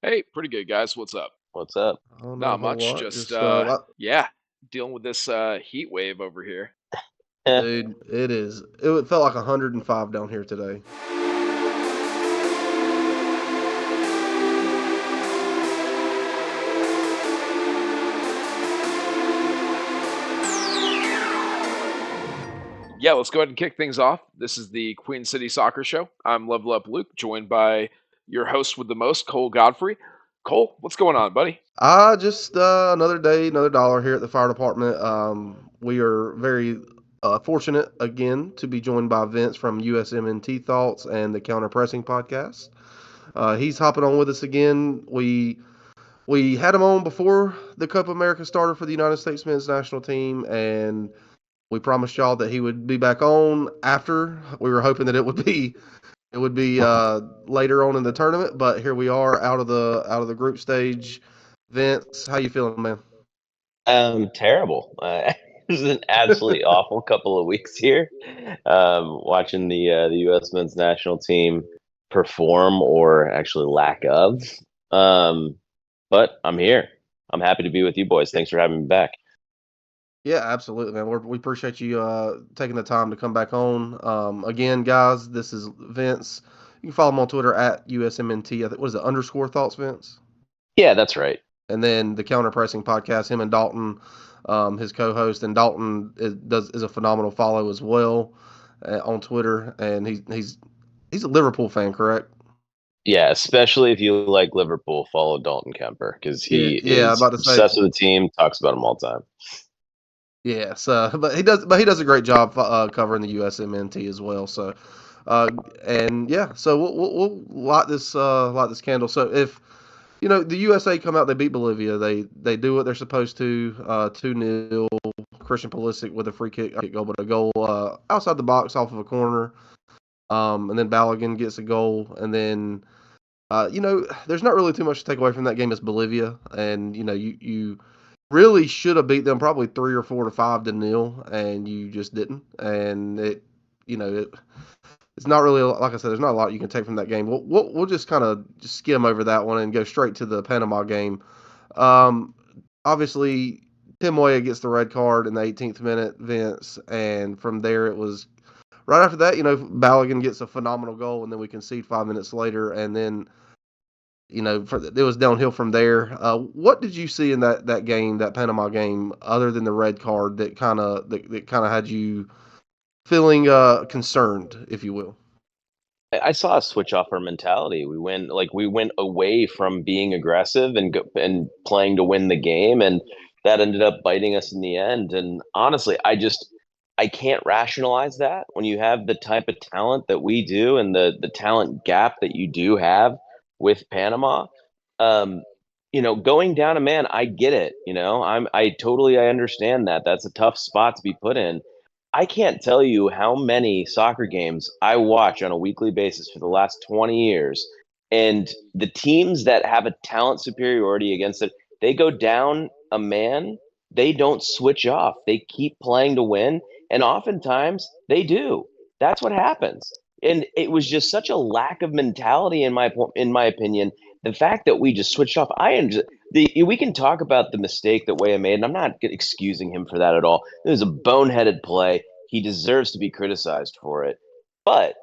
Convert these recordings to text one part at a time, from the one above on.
Hey, pretty good, guys. What's up? What's up? Oh, not a Not whole much. lot. Just Just yeah, dealing with this heat wave over here. dude, it is. It felt like 105 down here today. Yeah, let's go ahead and kick things off. This is the Queen City Soccer Show. I'm Level Up Luke, joined by your host with the most, Cole Godfrey. Cole, what's going on, buddy? Just another day, another dollar here at the fire department. We are very fortunate again to be joined by Vince from USMNT Thoughts and the Counter Pressing podcast. He's hopping on with us again. We had him on before the Copa America started for the United States men's national team, and we promised y'all that he would be back on after. We were hoping that it would be later on in the tournament, but here we are out of the group stage. Vince, how you feeling, man? Terrible. This is an absolutely awful couple of weeks here. Watching the U.S. men's national team perform, or actually lack of. But I'm here. I'm happy to be with you boys. Thanks for having me back. Yeah, absolutely, man. We appreciate you taking the time to come back on. Again, guys, this is Vince. You can follow him on Twitter at USMNT. I think what is it underscore thoughts, Vince? Yeah, that's right. And then the Counter Pressing podcast, him and Dalton, his co-host, and Dalton is a phenomenal follow as well on Twitter, and he's a Liverpool fan, correct? Yeah, especially if you like Liverpool, follow Dalton Kemper because Yeah, he yeah. I'm is about to say, obsessed with the team. Talks about them all the time. yes, but he does a great job covering the USMNT as well. So, uh, and yeah, so we'll light this candle. So if the USA come out, they beat Bolivia. They do what they're supposed to. 2-0. Christian Pulisic with a free kick goal, but a goal outside the box off of a corner. And then Balogun gets a goal, and then there's not really too much to take away from that game. It's Bolivia, and you really should have beat them probably 3 or 4 to 5 to 0, and you just didn't. And it's not really, like I said, there's not a lot you can take from that game. We'll just kind of skim over that one and go straight to the Panama game. Um, Obviously, Tim Weah gets the red card in the 18th minute, Vince, and from there it was right after that. Balogun gets a phenomenal goal, and then we concede 5 minutes later, and then it was downhill from there. What did you see in that game, that Panama game, other than the red card that kind of had you feeling concerned, if you will? I saw a switch off our mentality. We went away from being aggressive and playing to win the game, and that ended up biting us in the end. And honestly, I can't rationalize that when you have the type of talent that we do and the talent gap that you do have with Panama. Um, going down a man, I get it. I understand that. That's a tough spot to be put in. I can't tell you how many soccer games I watch on a weekly basis for the last 20 years. And the teams that have a talent superiority against it, they go down a man, they don't switch off. They keep playing to win. And oftentimes they do. That's what happens. And it was just such a lack of mentality in my opinion. The fact that we just switched off, we can talk about the mistake that Weah made, and I'm not excusing him for that at all. It was a boneheaded play. He deserves to be criticized for it. But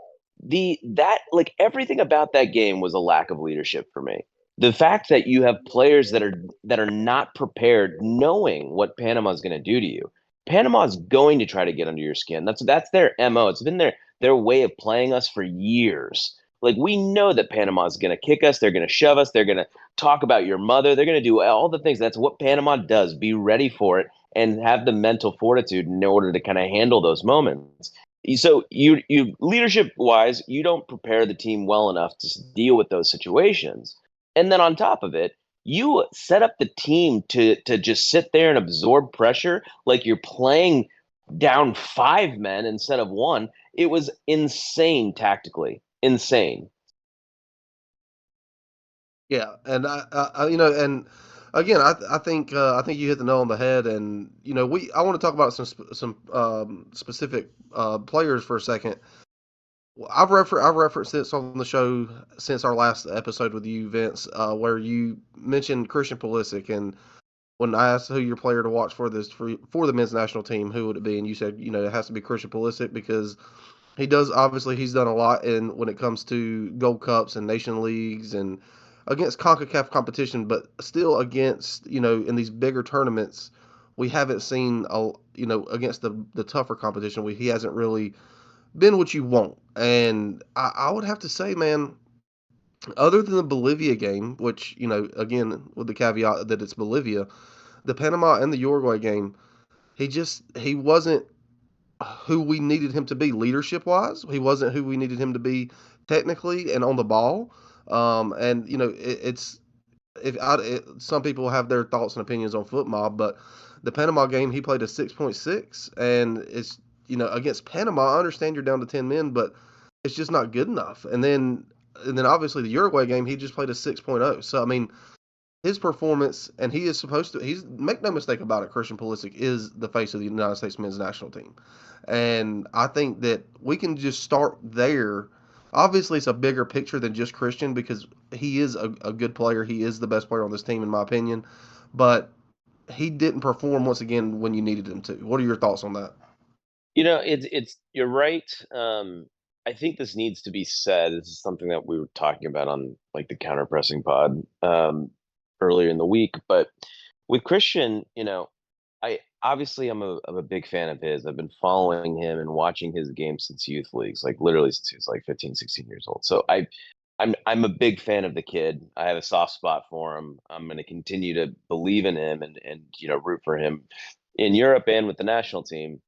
everything about that game was a lack of leadership for me. The fact that you have players that are not prepared, knowing what Panama's going to do to you. Panama's going to try to get under your skin. That's their MO. It's been their way of playing us for years. Like, we know that Panama's going to kick us, they're going to shove us, they're going to talk about your mother, they're going to do all the things. That's what Panama does. Be ready for it and have the mental fortitude in order to kind of handle those moments. So you leadership wise, you don't prepare the team well enough to deal with those situations. And then on top of it, you set up the team to just sit there and absorb pressure like you're playing down 5 men instead of one. It was insane tactically. Insane. Yeah, and and again, I think you hit the nail on the head, and I want to talk about some specific players for a second. I've referenced this on the show since our last episode with you, Vince, where you mentioned Christian Pulisic, and when I asked who your player to watch for this for the men's national team, who would it be? And you said, it has to be Christian Pulisic because he's done a lot in when it comes to Gold Cups and Nation Leagues and against CONCACAF competition, but still against, in these bigger tournaments, we haven't seen against the tougher competition, he hasn't really been what you want. And I would have to say, man, other than the Bolivia game, which, again, with the caveat that it's Bolivia, the Panama and the Uruguay game, he wasn't who we needed him to be leadership wise. He wasn't who we needed him to be technically and on the ball. And it's some people have their thoughts and opinions on foot mob, but the Panama game he played a 6.6, and it's against Panama. I understand you're down to 10 men, but it's just not good enough. And then obviously the Uruguay game he just played a 6.0. So I mean his performance, and he is supposed to. He's make no mistake about it. Christian Pulisic is the face of the United States men's national team, and I think that we can just start there. Obviously, it's a bigger picture than just Christian because he is a good player. He is the best player on this team, in my opinion. But he didn't perform once again when you needed him to. What are your thoughts on that? It's you're right. I think this needs to be said. This is something that we were talking about on like the counter pressing pod earlier in the week. But with Christian, I obviously I'm a big fan of his. I've been following him and watching his games since youth leagues, like literally since he was like 15, 16 years old. So I'm a big fan of the kid. I have a soft spot for him. I'm going to continue to believe in him and root for him in Europe and with the national team.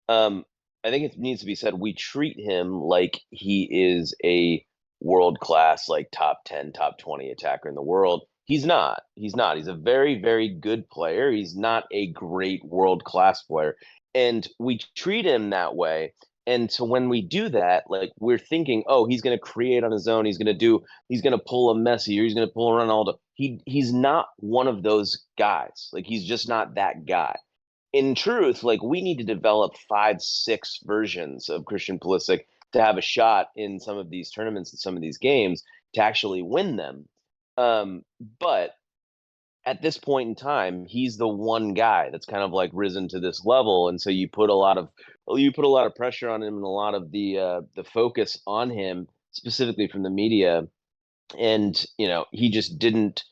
um, I think it needs to be said we treat him like he is a world class, like top 10, top 20 attacker in the world. He's not. He's not. He's a very, very good player. He's not a great world class player. And we treat him that way. And so when we do that, like we're thinking, oh, he's going to create on his own. He's going to pull a Messi or he's going to pull a Ronaldo. He's not one of those guys. Like he's just not that guy. In truth, like we need to develop 5, 6 versions of Christian Pulisic to have a shot in some of these tournaments and some of these games to actually win them. But at this point in time, he's the one guy that's kind of like risen to this level, and so you put a lot of pressure on him and a lot of the focus on him specifically from the media, and he just didn't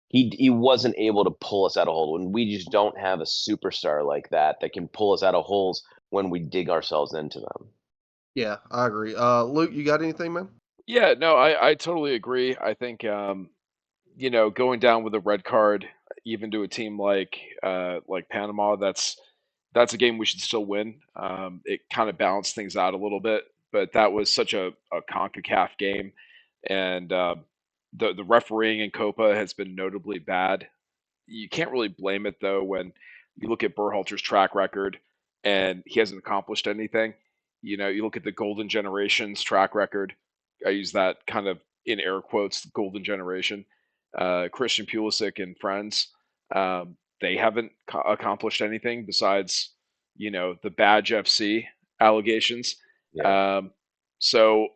he wasn't able to pull us out of holes when we just don't have a superstar like that can pull us out of holes when we dig ourselves into them. Yeah, I agree. Luke, you got anything, man? Yeah, no, I totally agree. I think going down with a red card, even to a team like Panama, that's a game we should still win. It kind of balanced things out a little bit, but that was such a CONCACAF game, and the refereeing in Copa has been notably bad. You can't really blame it though when you look at Berhalter's track record and he hasn't accomplished anything. You look at the Golden Generation's track record. I use that kind of in air quotes, Golden Generation. Christian Pulisic and friends, they haven't accomplished anything besides, the Badge FC allegations. Yeah. So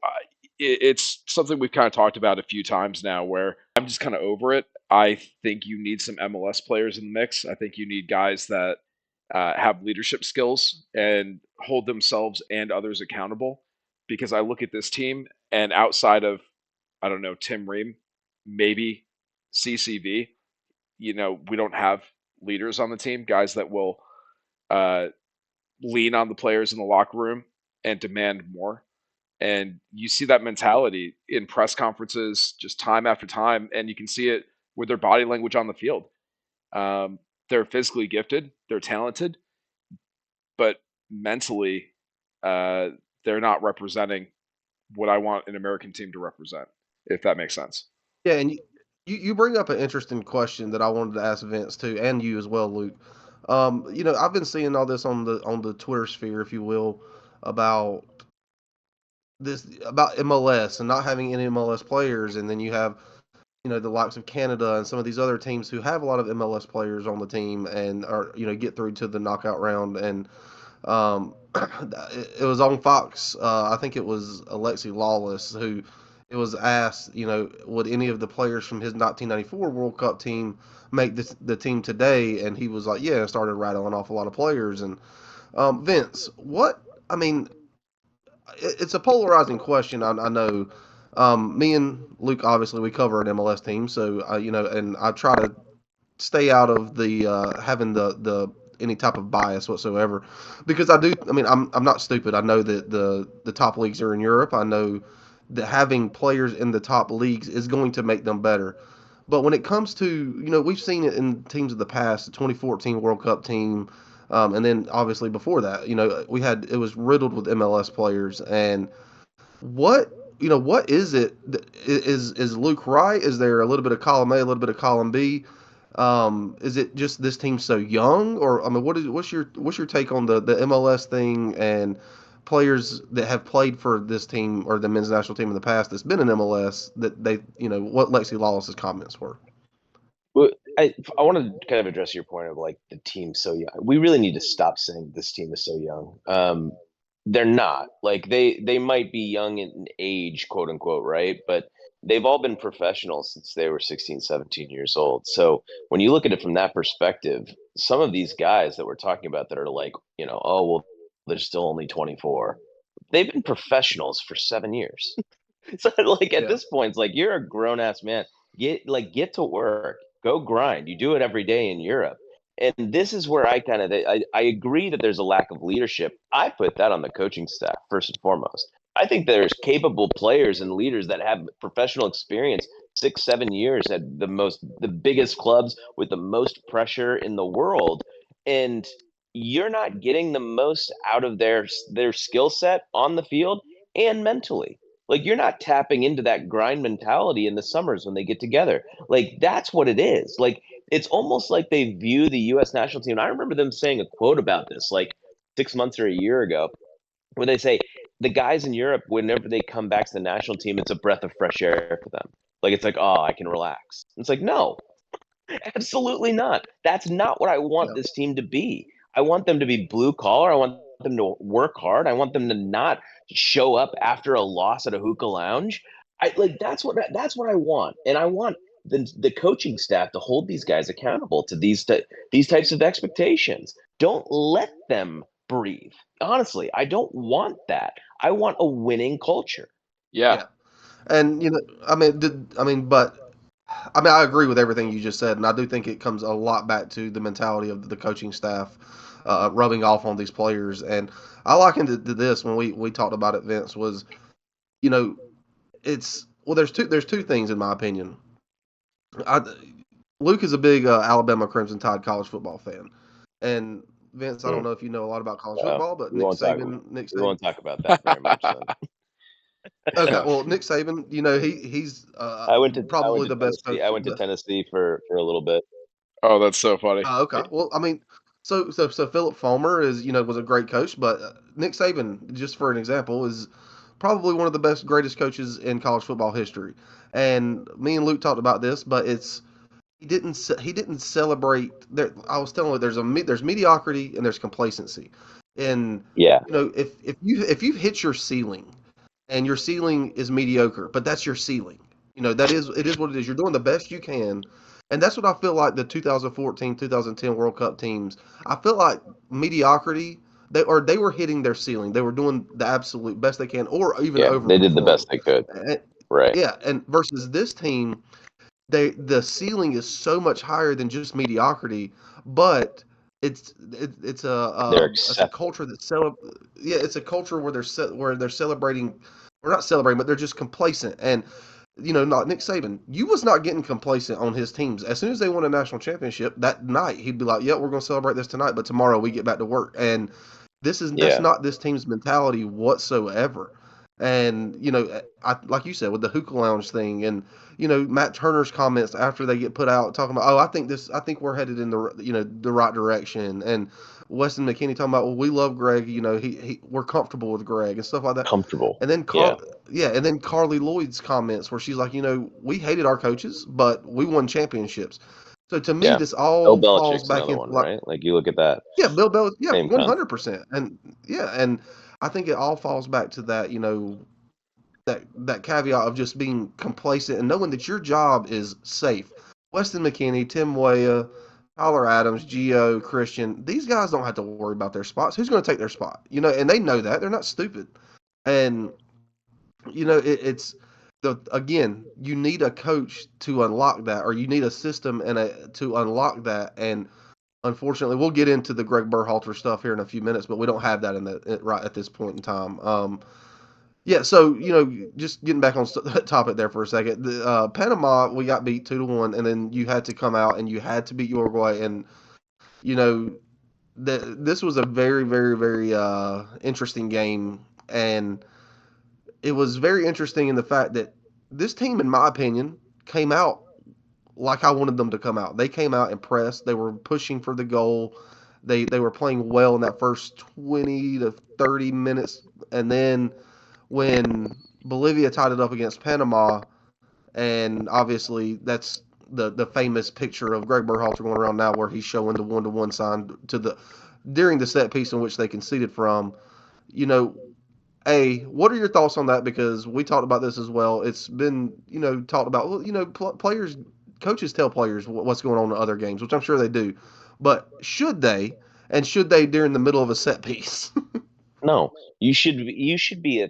it's something we've kind of talked about a few times now where I'm just kind of over it. I think you need some MLS players in the mix. I think you need guys that have leadership skills and hold themselves and others accountable. Because I look at this team and outside of, I don't know, Tim Ream, maybe CCV, we don't have leaders on the team, guys that will uh, lean on the players in the locker room and demand more. And you see that mentality in press conferences just time after time, and you can see it with their body language on the field. They're physically gifted, they're talented, but mentally, uh, they're not representing what I want an American team to represent, if that makes sense. Yeah, and you bring up an interesting question that I wanted to ask Vince too, and you as well, Luke. I've been seeing all this on the Twitter sphere, if you will, about about MLS and not having any MLS players, and then you have the likes of Canada and some of these other teams who have a lot of MLS players on the team and are get through to the knockout round. And it was on Fox. I think it was Alexi Lawless who it was asked, would any of the players from his 1994 World Cup team make the team today? And he was like, yeah, and started rattling off a lot of players. And Vince, I mean, it's a polarizing question. I know. Me and Luke, obviously, we cover an MLS team, so and I try to stay out of the having the any type of bias whatsoever, because I do. I mean, I'm not stupid. I know that the top leagues are in Europe. I know that having players in the top leagues is going to make them better. But when it comes to, we've seen it in teams of the past, the 2014 World Cup team, and then obviously before that, it was riddled with MLS players. And what is it? Is Luke right? Is there a little bit of column A, a little bit of column B? Is it just this team's so young, or I mean, what's your take on the MLS thing and players that have played for this team or the men's national team in the past that's been in MLS that they, what Lexi Lawless's comments were? Well, I want to kind of address your point of like the team's so young. We really need to stop saying this team is so young. They're not. Like they might be young in age, quote unquote, right? But they've all been professionals since they were 16, 17 years old. So when you look at it from that perspective, some of these guys that we're talking about that are like, oh well, they're still only 24. They've been professionals for 7 years. So like at Yeah. this point, it's like you're a grown ass man. Get to work. Go grind. You do it every day in Europe. And this is where I agree that there's a lack of leadership. I put that on the coaching staff first and foremost. I think there's capable players and leaders that have professional experience, 6, 7 years at the biggest clubs with the most pressure in the world, and you're not getting the most out of their skill set on the field and mentally. Like you're not tapping into that grind mentality in the summers when they get together. Like that's what it is. Like it's almost like they view the U.S. national team. And I remember them saying a quote about this like 6 months or a year ago, where they say the guys in Europe, whenever they come back to the national team, it's a breath of fresh air for them. Like it's like, oh, I can relax. It's like, no, absolutely not. That's not what I want Yeah. this team to be. I want them to be blue collar. I want them to work hard. I want them to not show up after a loss at a hookah lounge. I like that's what I want, and I want the coaching staff to hold these guys accountable to these types of expectations. Don't let them breathe. Honestly, I don't want that. I want a winning culture. Yeah. Yeah. And I agree with everything you just said, and I do think it comes a lot back to the mentality of the coaching staff rubbing off on these players. And I likened it to this when we talked about it, Vince, was, you know, it's well, there's two things in my opinion. I, Luke is a big Alabama Crimson Tide college football fan, and Vince, I don't Mm. know if you know a lot about college Uh, football, but we won't talk. Nick We Saban. won't talk about that very much. Then Okay, well, Nick Saban, he's I went probably to the best Tennessee. coach. I went to Tennessee for a little bit. Oh, that's so funny. Okay. Well, I mean, so Philip Fulmer was a great coach, but Nick Saban, just for an example, is probably one of the greatest coaches in college football history. And me and Luke talked about this, but he didn't celebrate. There, I was telling you, there's mediocrity and there's complacency, and Yeah, if you hit your ceiling, and your ceiling is mediocre, but that's your ceiling. It is what it is. You're doing the best you can. And that's what I feel like the 2014, 2010 World Cup teams. I feel like mediocrity. They were hitting their ceiling. They were doing the absolute best they can, or even yeah, they did the overperforming. best they could. And, Right. yeah, and versus this team, the ceiling is so much higher than just mediocrity, but They're it's a accepting. culture it's a culture where they're celebrating, or not celebrating, but they're just complacent. And not Nick Saban, you was not getting complacent on his teams. As soon as they won a national championship that night, he'd be like, "Yeah, we're going to celebrate this tonight, but tomorrow we get back to work." And that's Yeah, not this team's mentality whatsoever. And like you said with the hookah lounge thing, and Matt Turner's comments after they get put out talking about, oh, I think we're headed in the right direction, and Weston McKinney talking about, well, we love Greg, we're comfortable with Greg and stuff like that. comfortable. And then Yeah, Carly Lloyd's comments where she's like, we hated our coaches, but we won championships. So to me, Yeah. this Bill all falls Belichick's back another into one, like, right? Like you look at that yeah, Bill Belichick, yeah, same con. 100%, and yeah, and I think it all falls back to that, that caveat of just being complacent and knowing that your job is safe. Weston McKennie, Tim Weah, Tyler Adams, Gio, Christian, these guys don't have to worry about their spots. Who's going to take their spot? And they know that they're not stupid, and it's the again, you need a coach to unlock that, or you need a system to unlock that. And unfortunately, we'll get into the Greg Berhalter stuff here in a few minutes, but we don't have that right at this point in time. Yeah, so just getting back on that topic there for a second. Panama, we got beat 2-1, and then you had to come out and you had to beat Uruguay, and you know this was a very, very, very interesting game, and it was very interesting in the fact that this team, in my opinion, came out like I wanted them to come out. They came out and pressed. They were pushing for the goal. They were playing well in that first 20 to 30 minutes, and then when Bolivia tied it up against Panama, and obviously that's the famous picture of Greg Berhalter going around now, where he's showing the 1-1 sign to the during the set piece in which they conceded from. You know, what are your thoughts on that? Because we talked about this as well. It's been talked about. Well, players, coaches tell players what's going on in other games, which I'm sure they do. But should they? And should they during the middle of a set piece? No, you should be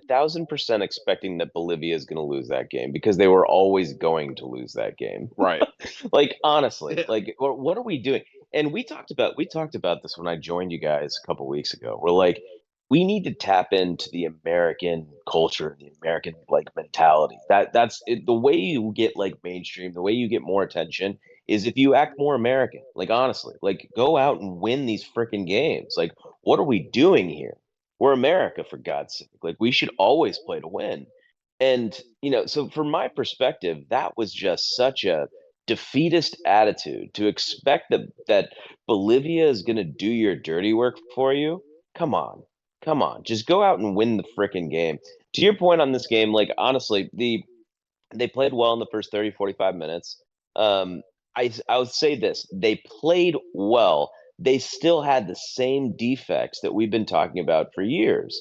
1,000% expecting that Bolivia is going to lose that game because they were always going to lose that game. Right. Like honestly, Yeah. like what are we doing? And we talked about this when I joined you guys a couple weeks ago. We're like, we need to tap into the American culture, the American like mentality. That's it, the way you get like mainstream, the way you get more attention is if you act more American. Like honestly, like go out and win these freaking games. Like what are we doing here? We're America, for God's sake. Like we should always play to win. And so from my perspective, that was just such a defeatist attitude to expect that Bolivia is going to do your dirty work for you. Come on. Come on. Just go out and win the freaking game. To your point on this game, like honestly, they played well in the first 30, 45 minutes. Um, I would say this: they played well. They still had the same defects that we've been talking about for years,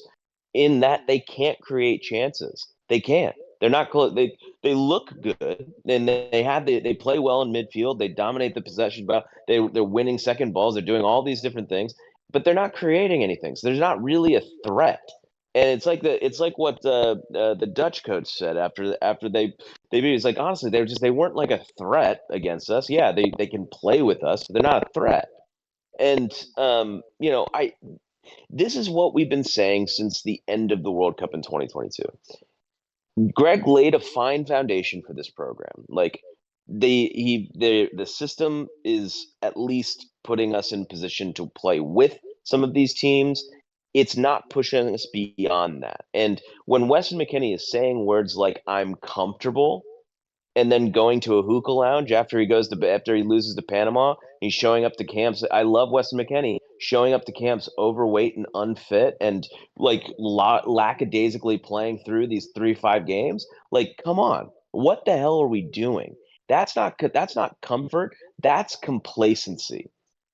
in that they can't create chances. They can't. They're not close. They look good, and they play well in midfield. They dominate the possession. But they're winning second balls. They're doing all these different things, but they're not creating anything. So there's not really a threat. And it's like what the Dutch coach said after they beat. It's like honestly, they weren't like a threat against us. Yeah, they can play with us. But they're not a threat. And I this is what we've been saying since the end of the World Cup in 2022. Greg laid a fine foundation for this program. Like the system is at least putting us in position to play with some of these teams. It's not pushing us beyond that. And when Weston McKennie is saying words like "I'm comfortable," and then going to a hookah lounge after he loses to Panama. He's showing up to camps. I love Weston McKennie showing up to camps overweight and unfit and like lackadaisically playing through these 3-5 games. Like, come on, what the hell are we doing? That's not comfort. That's complacency,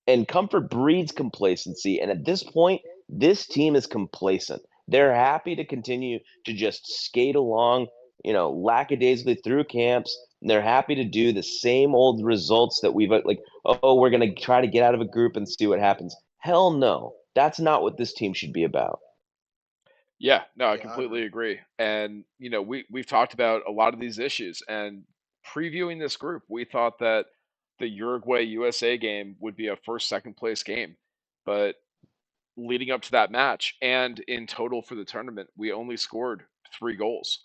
and comfort breeds complacency. And at this point, this team is complacent. They're happy to continue to just skate along, lackadaisically through camps. They're happy to do the same old results that we've like, oh, we're going to try to get out of a group and see what happens. Hell no. That's not what this team should be about. Yeah, no, I Yeah, I completely agree. agree. And we've talked about a lot of these issues, and previewing this group, we thought that the Uruguay USA game would be a first second place game. But leading up to that match and in total for the tournament, we only scored 3 goals,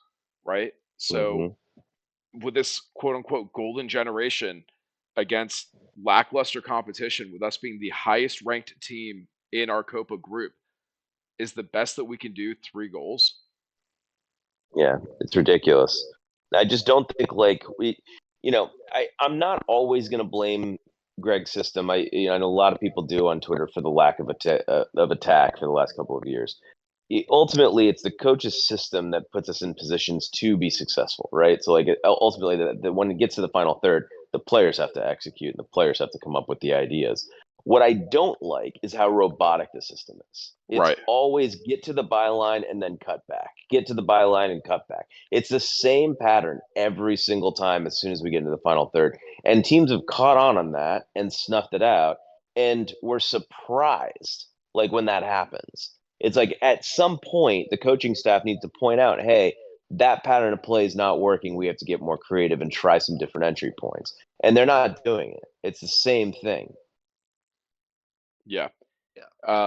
right? So Mm-hmm. with this quote unquote golden generation against lackluster competition, with us being the highest ranked team in our Copa group, is the best that we can do 3 goals? Yeah, it's ridiculous. I just don't think like I'm not always going to blame Greg's system. I know a lot of people do on Twitter for the lack of attack for the last couple of years. Ultimately, it's the coach's system that puts us in positions to be successful, right? So like ultimately, when it gets to the final third, The players have to execute, and the players have to come up with the ideas. What I don't like is how robotic the system is. It's Right. always get to the byline and then cut back, get to the byline and cut back. It's the same pattern every single time as soon as we get into the final third. And teams have caught on that and snuffed it out. And we're surprised, like, when that happens. It's like at some point, the coaching staff needs to point out, hey, that pattern of play is not working. We have to get more creative and try some different entry points. And they're not doing it. It's the same thing. Yeah. Yeah.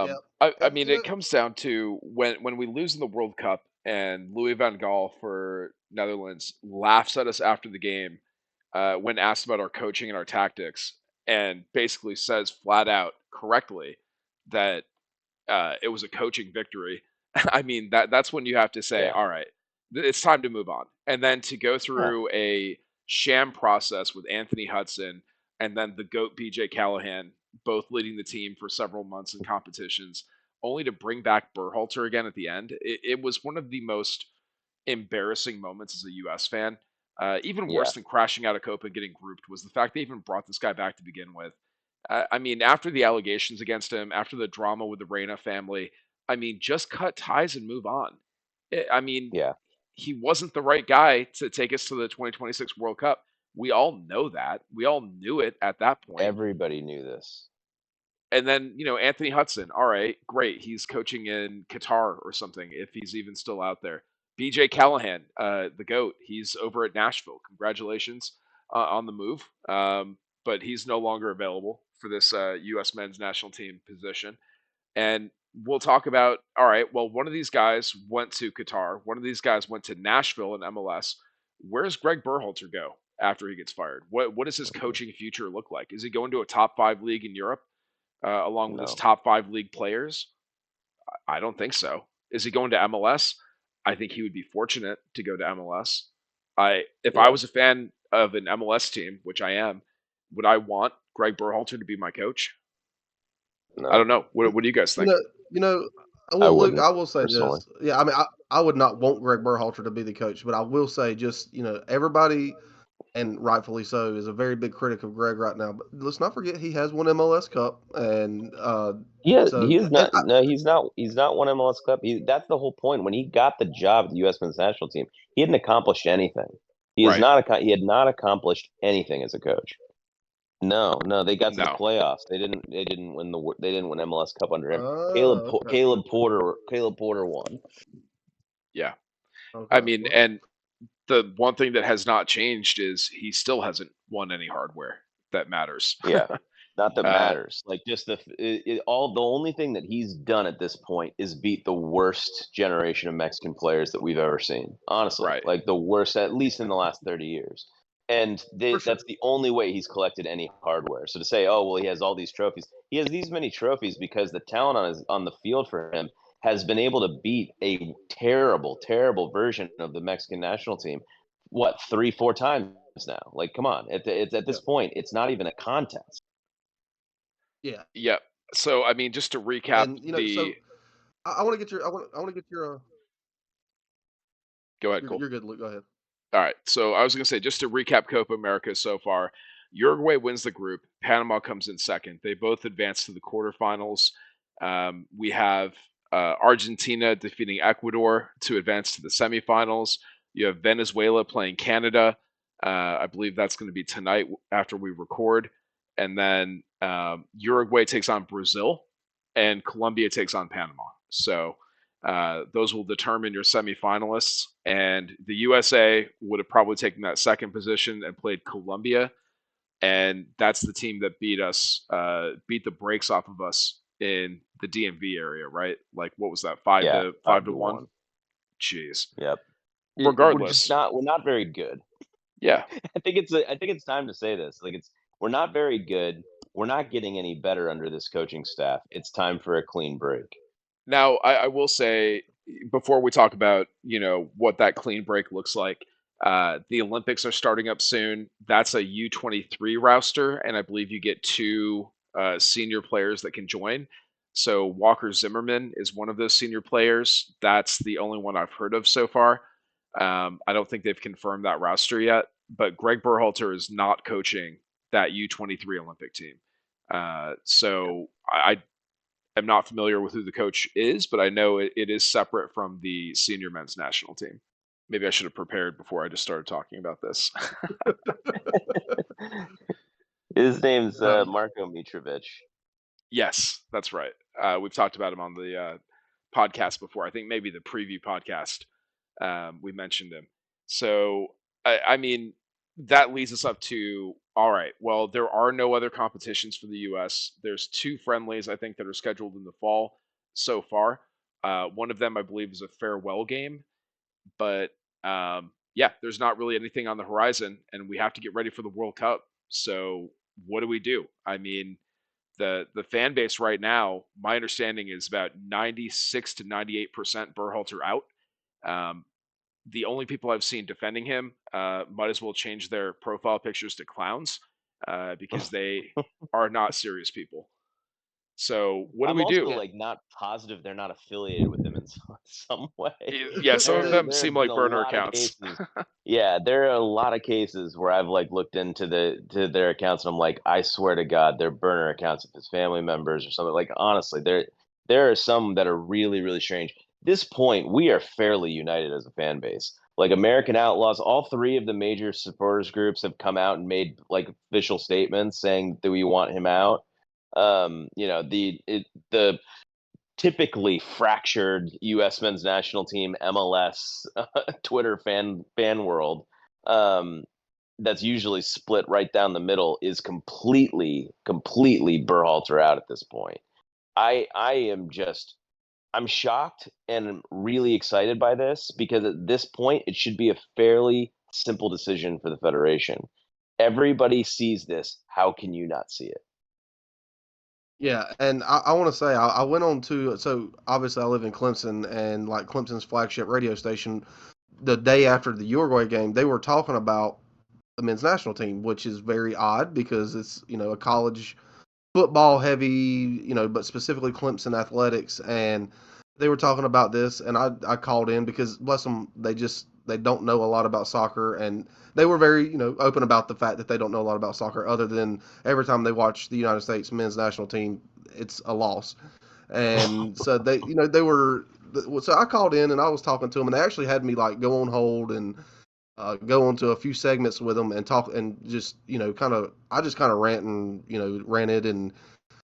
Yeah. I And mean, it comes down to when we lose in the World Cup and Louis van Gaal for Netherlands laughs at us after the game when asked about our coaching and our tactics, and basically says flat out correctly that it was a coaching victory. I mean, that's when you have to say, Yeah. all right, it's time to move on. And then to go Yeah. through a sham process with Anthony Hudson and then the GOAT BJ Callahan, both leading the team for several months in competitions, only to bring back Berhalter again at the end. It was one of the most embarrassing moments as a US fan. Even Yeah. worse than crashing out of Copa and getting grouped was the fact they even brought this guy back to begin with. I mean, after the allegations against him, after the drama with the Reina family, I mean, just cut ties and move on. I mean, Yeah. he wasn't the right guy to take us to the 2026 World Cup. We all know that. We all knew it at that point. Everybody knew this. And then, Anthony Hudson, all right, great. He's coaching in Qatar or something, if he's even still out there. BJ Callahan, the GOAT, he's over at Nashville. Congratulations on the move. But he's no longer available for this U.S. men's national team position. And we'll talk about, all right, well, one of these guys went to Qatar. One of these guys went to Nashville in MLS. Where's Greg Berhalter go after he gets fired? What does his coaching future look like? Is he going to a top 5 league in Europe? Along with his No. top 5 league players? I don't think so. Is he going to MLS? I think he would be fortunate to go to MLS. If I Yeah. was a fan of an MLS team, which I am, would I want Greg Berhalter to be my coach? I don't No. know. What do you guys you think? know, you know, I well, Luke, wouldn't I will say personally. this. Yeah, I mean, I would not want Greg Berhalter to be the coach, but I will say, just everybody, and rightfully so, is a very big critic of Greg right now. But let's not forget he has won MLS Cup, and Yeah, so he's and not. No, he's not. He's not one MLS Cup. That's the whole point. When he got the job at the U.S. men's national team, he hadn't accomplished anything. He is Right. not. He had not accomplished anything as a coach. No, no, they got to the No. playoffs. They didn't. They didn't win the. They didn't win MLS Cup under him. okay, Caleb Porter won. Yeah. I okay, mean, well, and the one thing that has not changed is he still hasn't won any hardware that matters. Yeah, not that uh, matters. Like just all the only thing that he's done at this point is beat the worst generation of Mexican players that we've ever seen. Honestly, right. like the worst, at least in the last 30 years. And for sure. that's the only way he's collected any hardware. So to say, oh well, he has all these trophies. He has these many trophies because the talent on the field for him has been able to beat a terrible, terrible version of the Mexican national team. What 3, 4 times now? Like, come on! It's at Yeah, this point, it's not even a contest. yeah, Yeah. So, I mean, just to recap and the. so I want to get your, I want to get your, Go ahead, Cole. you're good, Luke. Go ahead. All right. So I was going to say, just to recap Copa America so far, Uruguay wins the group. Panama comes in second. They both advance to the quarterfinals. We have Argentina defeating Ecuador to advance to the semifinals. You have Venezuela playing Canada. I believe that's going to be tonight after we record. And then Uruguay takes on Brazil, and Colombia takes on Panama. So those will determine your semifinalists. And the USA would have probably taken that second position and played Colombia. And that's the team that beat us, beat the brakes off of us in the DMV area, right? Like, what was that, five Yeah, to five five to to one? one. Jeez. Yep. We're just Regardless, not. We're not very good. yeah. I think it's time to say this. Like we're not very good. We're not getting any better under this coaching staff. It's time for a clean break. Now, I will say before we talk about what that clean break looks like, the Olympics are starting up soon. That's a U23 roster, and I believe you get two senior players that can join. So Walker Zimmerman is one of those senior players. That's the only one I've heard of so far. I don't think they've confirmed that roster yet, but Greg Berhalter is not coaching that U23 Olympic team. So I am not familiar with who the coach is, but I know it is separate from the senior men's national team. Maybe I should have prepared before I just started talking about this. His name's Um, Marko Mitrovic. Yes, that's right. We've talked about him on the podcast before. I think maybe the preview podcast we mentioned him. So, I mean, that leads us up to all right. Well, there are no other competitions for the U.S. There's 2 friendlies I think that are scheduled in the fall so far. One of them, I believe, is a farewell game, but yeah, there's not really anything on the horizon, and we have to get ready for the World Cup. So, what do we do? I mean, the fan base right now, my understanding is about 96 to 98% Berhalter out. Um, the only people I've seen defending him might as well change their profile pictures to clowns because they are not serious people. So what do I'm we also do? yeah, like not positive they're not affiliated with him in some way. Yeah, some of them There seem have been like a burner lot of accounts. cases. Yeah, there are a lot of cases where I've like looked into their accounts and I'm like, I swear to God, they're burner accounts of his family members or something. Like honestly, there are some that are really, really strange. This point, we are fairly united as a fan base. Like American Outlaws, all 3 of the major supporters groups have come out and made like official statements saying that we want him out. The typically fractured U.S. men's national team MLS Twitter fan world, um, that's usually split right down the middle, is completely Berhalter out at this point. I am just I'm shocked and really excited by this because at this point it should be a fairly simple decision for the federation. Everybody sees this. How can you not see it? yeah, and I want to say I went on to so obviously I live in Clemson and like Clemson's flagship radio station. The day after the Uruguay game, they were talking about the men's national team, which is very odd because it's a college football heavy, but specifically Clemson athletics, and they were talking about this, and I called in because bless them, they don't know a lot about soccer, and they were very open about the fact that they don't know a lot about soccer, other than every time they watch the United States men's national team, it's a loss, and so they were. So I called in and I was talking to them, and they actually had me like go on hold and go into a few segments with them and talk and just I just kind of ranted and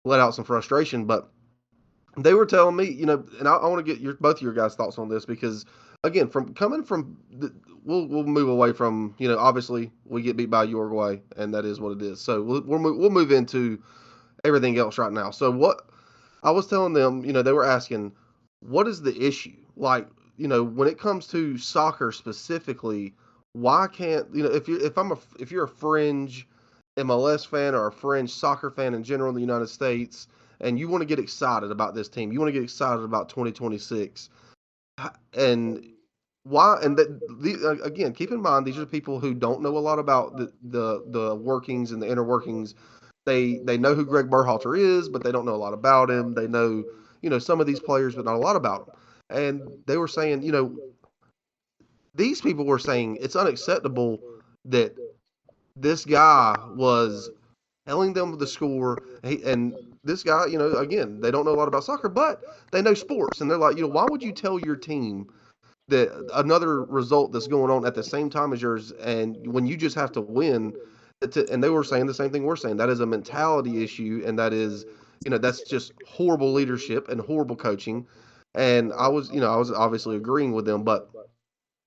let out some frustration. But they were telling me, and I want to get both of your guys' thoughts on this because again, from coming from we'll move away from obviously we get beat by Uruguay and that is what it is. So we'll move into everything else right now. So what I was telling them, they were asking, what is the issue? Like, when it comes to soccer specifically, why can't if you're a fringe MLS fan or a fringe soccer fan in general in the United States, and you want to get excited about this team, you want to get excited about 2026, and why? And again, keep in mind these are people who don't know a lot about the workings and the inner workings. They know who Greg Berhalter is, but they don't know a lot about him. They know some of these players, but not a lot about them. And they were saying, these people were saying it's unacceptable that this guy was telling them the score. And this guy, again, they don't know a lot about soccer, but they know sports, and they're like, why would you tell your team that another result that's going on at the same time as yours, and when you just have to win? And they were saying the same thing we're saying. That is a mentality issue, and that is, that's just horrible leadership and horrible coaching. And I was obviously agreeing with them, but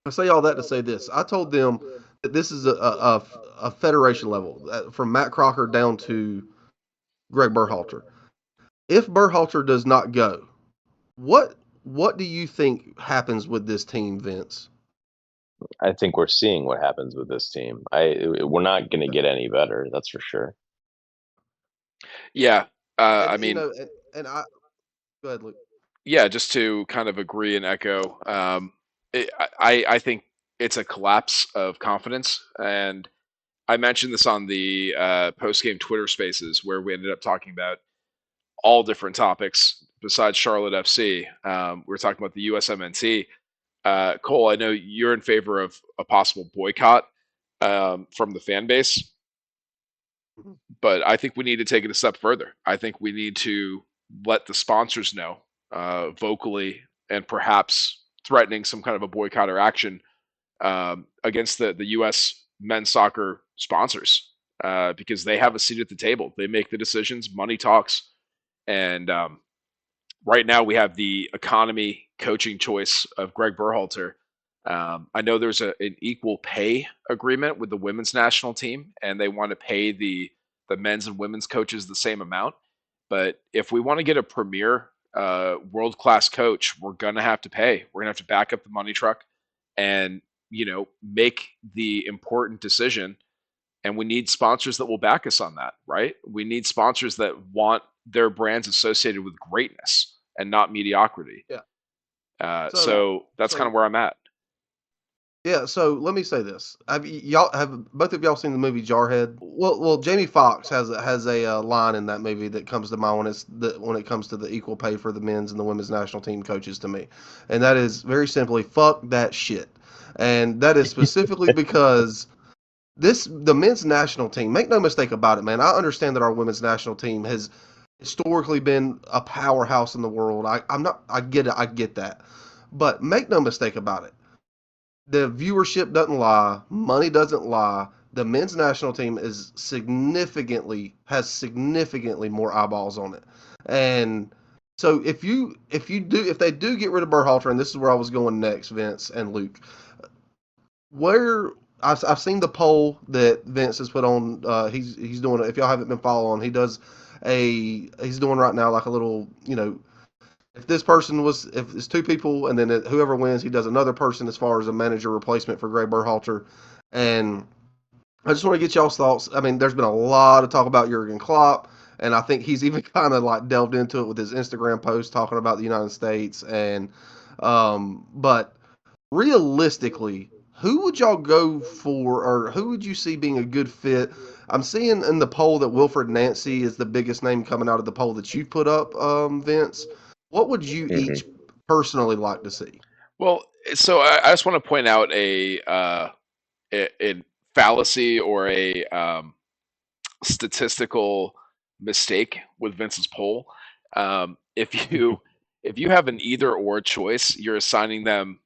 I say all that to say this. I told them that this is a federation level, from Matt Crocker down to Greg Berhalter. If Berhalter does not go, what what do you think happens with this team, Vince? I think we're seeing what happens with this team. We're not going to get any better, that's for sure. Yeah, And I mean, and I go ahead, Luke. yeah, just to kind of agree and echo, I think it's a collapse of confidence, and I mentioned this on the post game Twitter Spaces where we ended up talking about all different topics besides Charlotte FC. We were talking about the USMNT. Cole, I know you're in favor of a possible boycott. from the fan base. But I think we need to take it a step further. I think we need to let the sponsors know vocally and perhaps threatening some kind of a boycott or action against the U.S. men's soccer sponsors because they have a seat at the table. They make the decisions. Money talks. And right now we have the economy coaching choice of Greg Berhalter. I know there's an equal pay agreement with the women's national team, and they want to pay the men's and women's coaches the same amount. But if we want to get a premier world class coach, we're gonna have to pay. We're gonna have to back up the money truck, and make the important decision. And we need sponsors that will back us on that, right? We need sponsors that want their brands associated with greatness and not mediocrity. Yeah. So that's kind of where I'm at. Yeah, so let me say this: have both of y'all seen the movie Jarhead? Well, Jamie Foxx has a line in that movie that comes to mind when it comes to the equal pay for the men's and the women's national team coaches to me, and that is very simply "fuck that shit," and that is specifically because the men's national team. Make no mistake about it, man. I understand that our women's national team has historically been a powerhouse in the world. I'm not. I get it. I get that, but make no mistake about it, the viewership doesn't lie, money doesn't lie. The men's national team has significantly more eyeballs on it, and so if they do get rid of Berhalter, and this is where I was going next, Vince and Luke, where I've seen the poll that Vince has put on. He's doing. If y'all haven't been following, he's doing right now like a little if it's two people and then whoever wins, he does another person as far as a manager replacement for Greg Berhalter. And I just want to get y'all's thoughts. I mean, there's been a lot of talk about Jurgen Klopp, and I think he's even kind of like delved into it with his Instagram post talking about the United States. But realistically, who would y'all go for, or who would you see being a good fit? I'm seeing in the poll that Wilfred Nancy is the biggest name coming out of the poll that you've put up, Vince. What would you each personally like to see? Well, so I just want to point out a fallacy or a statistical mistake with Vince's poll. If you have an either or choice, you're assigning them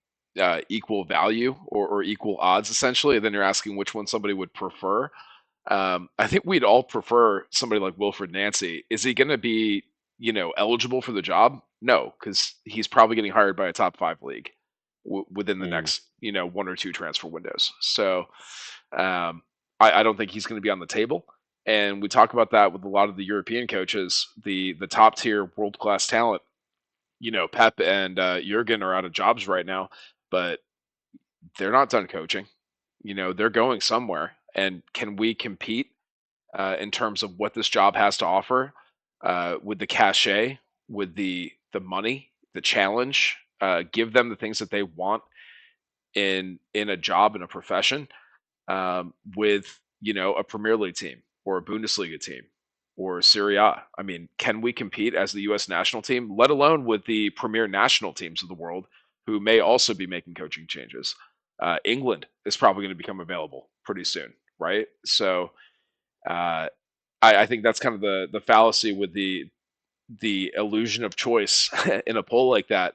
equal value or equal odds essentially. Then you're asking which one somebody would prefer. I think we'd all prefer somebody like Wilfred Nancy. Is he going to be eligible for the job? No, because he's probably getting hired by a top 5 league within the next 1 or 2 transfer windows. So I don't think he's going to be on the table. And we talk about that with a lot of the European coaches, the top tier world class talent. Pep and Jurgen are out of jobs right now, but they're not done coaching. They're going somewhere. And can we compete in terms of what this job has to offer with the cachet, with the money, the challenge? Give them the things that they want in a job, in a profession, with a Premier League team or a Bundesliga team or Serie A. I mean, can we compete as the U.S. national team, let alone with the premier national teams of the world who may also be making coaching changes? England is probably going to become available pretty soon, right? So I think that's kind of the fallacy with the illusion of choice in a poll like that.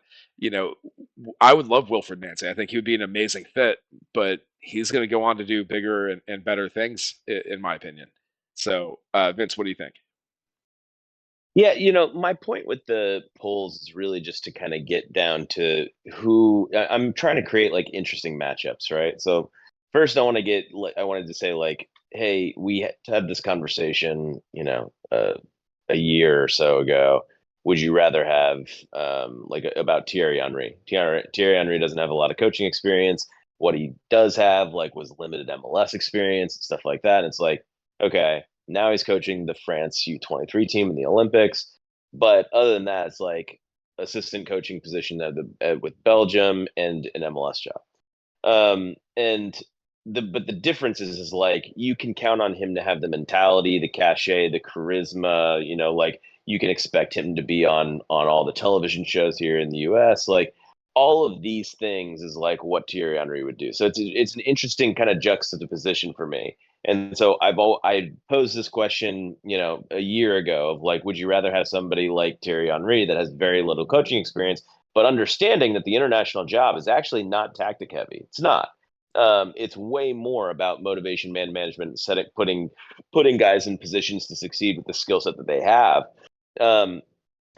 I would love Wilfred Nancy. I think he would be an amazing fit, but he's going to go on to do bigger and better things, in my opinion. So, Vince, what do you think? Yeah, my point with the polls is really just to kind of get down to I'm trying to create like interesting matchups, right? So first, I wanted to say like, hey, we had this conversation, a year or so ago. Would you rather have about Thierry Henry? Thierry Henry doesn't have a lot of coaching experience. What he does have was limited MLS experience and stuff like that. And it's like, okay, now he's coaching the France U23 team in the Olympics. But other than that, it's like assistant coaching position with Belgium and an MLS job. But the difference is like you can count on him to have the mentality, the cachet, the charisma. You can expect him to be on all the television shows here in the U.S. Like all of these things is like what Thierry Henry would do. So it's an interesting kind of juxtaposition for me. And so I posed this question, a year ago of like, would you rather have somebody like Thierry Henry that has very little coaching experience, but understanding that the international job is actually not tactic heavy? It's not. It's way more about motivation, man management, putting guys in positions to succeed with the skill set that they have.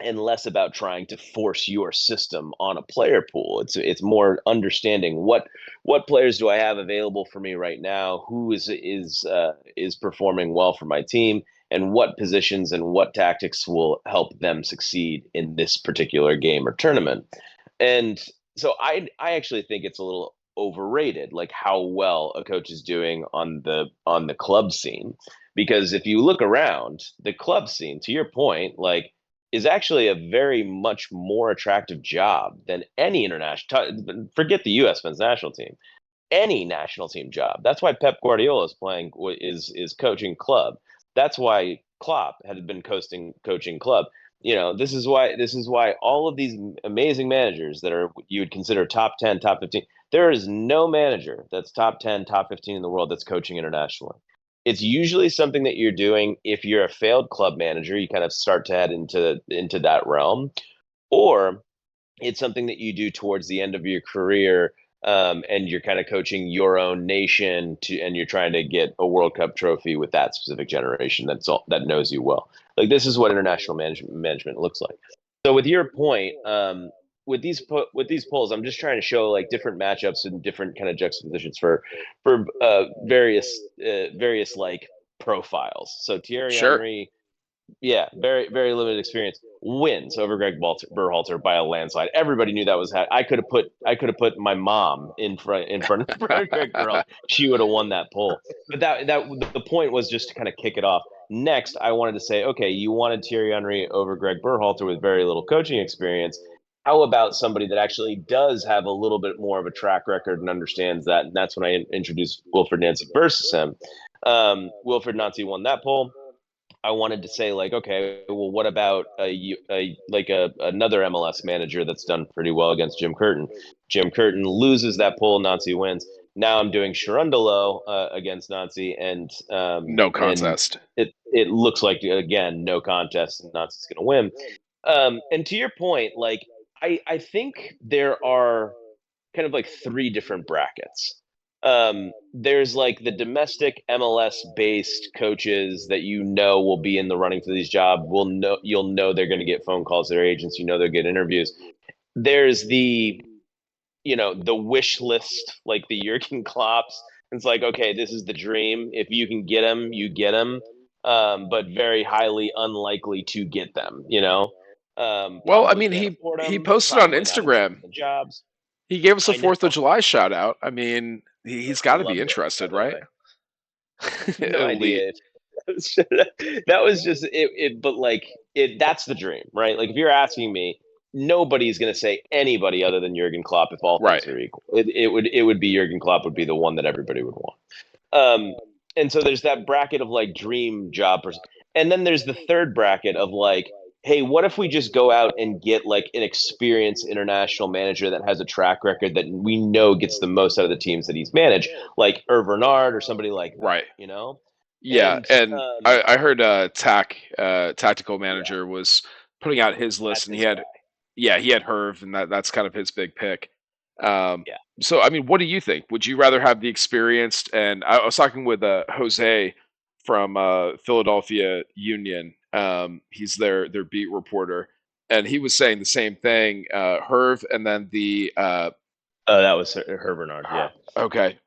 And less about trying to force your system on a player pool. It's more understanding what players do I have available for me right now, who is performing well for my team, and what positions and what tactics will help them succeed in this particular game or tournament. And so I actually think it's a little overrated, like how well a coach is doing on the club scene. Because if you look around the club scene, to your point, like, is actually a very much more attractive job than any international. Forget the U.S. men's national team, any national team job. That's why Pep Guardiola is is coaching club. That's why Klopp had been coaching club. This is why all of these amazing managers that are you would consider top 10, top 15. There is no manager that's top 10, top 15 in the world that's coaching internationally. It's usually something that you're doing if you're a failed club manager, you kind of start to head into that realm, or it's something that you do towards the end of your career, and you're kind of coaching your own nation and you're trying to get a World Cup trophy with that specific generation that knows you well. Like, this is what international management looks like. So with your point, with these polls, I'm just trying to show like different matchups and different kind of juxtapositions for various like profiles. So Thierry Sure. Henry, yeah, very very limited experience, wins over Greg Berhalter by a landslide. Everybody knew that was. I could have put my mom in front of Greg Berhalter. She would have won that poll. But that the point was just to kind of kick it off. Next, I wanted to say, okay, you wanted Thierry Henry over Greg Berhalter with very little coaching experience. How about somebody that actually does have a little bit more of a track record and understands that? And that's when I introduced Wilfred Nancy versus him. Wilfred Nancy won that poll. I wanted to say like, okay, well, what about another MLS manager that's done pretty well against Jim Curtin? Jim Curtin loses that poll, Nancy wins. Now I'm doing Sharundalo against Nancy, No and contest. it looks like, again, no contest, and Nancy's going to win. And to your point, like, I think there are kind of like three different brackets. There's like the domestic MLS based coaches that will be in the running for these jobs. You'll know they're going to get phone calls to their agents. They'll get interviews. There's the wish list, like the Jurgen Klopps. It's like, okay, this is the dream. If you can get them, you get them, but very highly unlikely to get them. Well, I Probably mean, can't he afford he them. posted on Probably not interested Instagram. in the jobs. He gave us a I know. 4th of July shout out. I mean, he's I got to be loved it, by interested, the right? way. No Elite. idea if that was just it, but like that's the dream, right? Like, if you're asking me, nobody's going to say anybody other than Jurgen Klopp if all Right. things are equal. It would be Jurgen Klopp would be the one that everybody would want. Um, and so there's that bracket of like dream job person, and then there's the third bracket of like, hey, what if we just go out and get like an experienced international manager that has a track record that we know gets the most out of the teams that he's managed, like Bernard or somebody like that, Right. you know? Yeah, And and I heard tactical yeah, manager was putting out his list, that's and his guy. he had Herv, and that's kind of his big pick. Um, Yeah. so I mean, what do you think? Would you rather have the experienced? And I was talking with Jose from Philadelphia Union. He's their beat reporter, and he was saying the same thing. Herv, and then the Oh, that was her Bernard. Yeah. okay,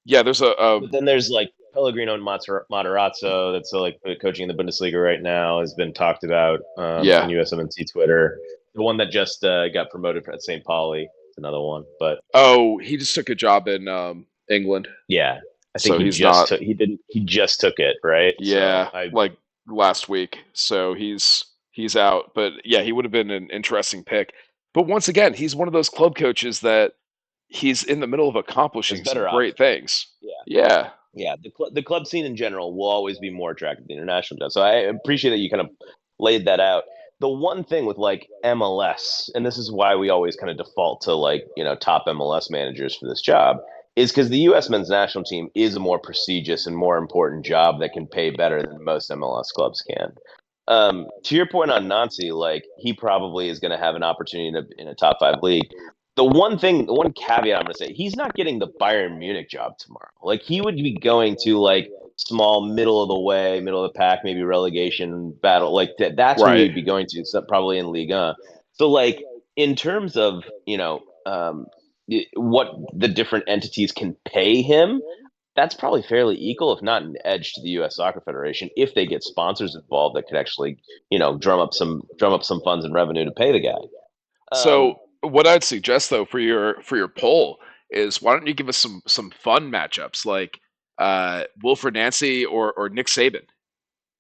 yeah. There's a But then there's like Pellegrino and Matarazzo that's like coaching in the Bundesliga right now, has been talked about on yeah. USMNT Twitter. The one that just got promoted at St. Pauli is another one. But Oh, he just took a job in England, yeah, I think so he's not. he just took it, right? So Yeah, I like last week, so he's out. But yeah, he would have been an interesting pick. But once again, he's one of those club coaches that he's in the middle of there's accomplishing some better great options. things. Yeah. Yeah, Yeah, the club scene in general will always be more attractive than the international job. So I appreciate that you kind of laid that out. the one thing with like MLS, and this is why we always kind of default to like, top MLS managers for this job, is because the U.S. men's national team is a more prestigious and more important job that can pay better than most MLS clubs can. To your point on Nancy, like he probably is going to have an opportunity in a top five league. The one caveat I'm going to say, he's not getting the Bayern Munich job tomorrow. Like he would be going to like small, middle of the way, middle of the pack, maybe relegation battle. Like that's who Right. he'd be going to, so probably in Liga. So like in terms of what the different entities can pay him, that's probably fairly equal, if not an edge to the U.S. Soccer Federation, if they get sponsors involved that could actually, drum up some funds and revenue to pay the guy. So what I'd suggest though for your poll is why don't you give us some fun matchups like Wilfred Nancy or Nick Saban?